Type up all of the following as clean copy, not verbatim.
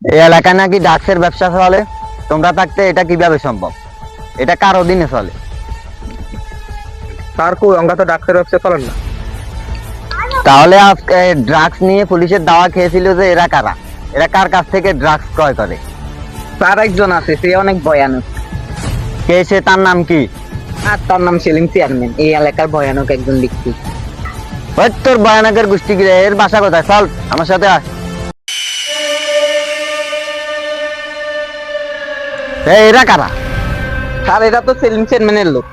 এই এলাকায় নাকি ড্রাগসের ব্যবসা চলে, তোমরা থাকতে এটা কিভাবে সম্ভব? এটা কার অধীনে চলে? তার কই অঙ্গা তো ডাক্তার ব্যবসা চলেন না। তাহলে আজকে ড্রাগস নিয়ে পুলিশের দাওয়া খেয়েছিল যে এরা কারা? এরা কার কাছ থেকে ড্রাগস ক্রয় করে? তার একজন আছে, সে অনেক ভয়ানক। কে সে, তার নাম কি? আর তার নাম সেলিম চেয়ারম্যান, এই এলাকার ভয়ানক একজন ব্যক্তি। ওই তোর ভয়ানকের গোষ্ঠী গিরে, এর বাসা কোথায়? চল আমার সাথে আয়। এরা কারা? স্যার এটা তো সেলিম চেয়ারম্যানের লোক।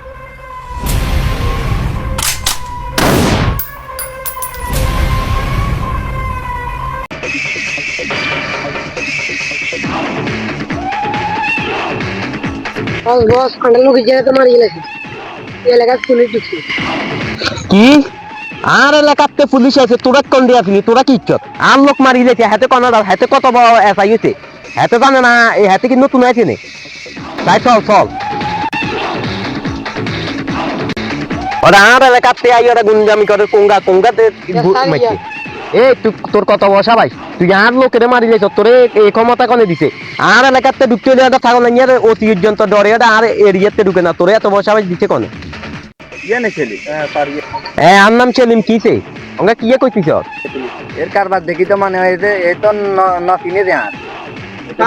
বস কন্ডাল মুখে জায়গাতে মারি গেছে এলাকার পুলিশ ঢুকছে। কি? আর এলাকাতে পুলিশ আছে, তোরা কোন দিয়ে আসলি? তোরা কি ইচ্ছত? আর লোক মারি গেছে, হাতে কোন হাতে কত বড় এসআই হয়েছে, হাতে জানে না? এই হাতে কি নতুন আছে নে? তাই চল চল। ওরা আর এলাকাতে আই, ওরা গুন্ডামি করে, কোঙ্গা কোঙ্গাতে মারছে। এই তুই, তোর কত বসা ভাই? তুই আর লোকের মারি গেছ, তোরে এই ক্ষমতা কনে দিছে? আর এলাকাতে ঢুকতে হলে একটা ছাগল নিয়ে অতি পর্যন্ত ডরে, আর এরিয়াতে ঢুকে না, তোরে এত বসা ভাই দিছে কনে? আর নাম সেলিম, কিছে আমরা কি কইতিছ? এর কারবার দেখি তো মনে হয় যে এই তো নতিনে দেন।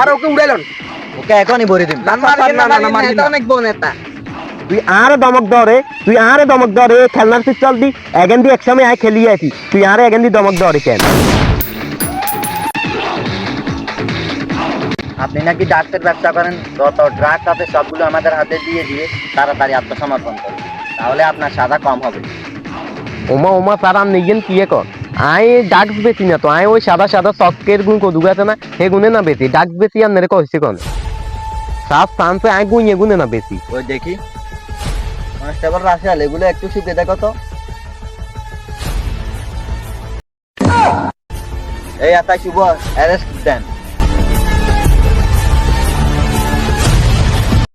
আর ওকে উড়াইলেন। ওকে এখনই ভরে দিম। অনেক বউ নেতা। তুই আরে দমক ধরে, তুই আরে দমক ধরে, খেলনার পিস্তল দি এগেন দি একসময় আয় খেলিয়ে আছি, তুই আরে এগেন দি দমক ধরে কেন? আপনি নাকি ডাক্তার ব্যবসা করেন, যত ড্রাগ আছে সবগুলো আমাদের হাতে দিয়ে দিয়ে তাড়াতাড়ি আত্মসমর্পণ করুন, তাহলে আপনার সাজা কম হবে। ওমা ওমা তার আর নেগেন কি কর? আয় ডাক্স বেশি না তো, আয় ওই সাদা সাদা চকের গুণ কদুগ আছে না, হে গুনে না বেশি, ডাক্স বেশি আর নেরে কইছে কোন সাফ সানসে আয় গুইয়ে গুনে না বেশি। ওই দেখি কনস্টেবল রাশিয়াল, এগুলো একটু শিখে দেখো তো। এই আতাই শুভ, অ্যারেস্ট দেন।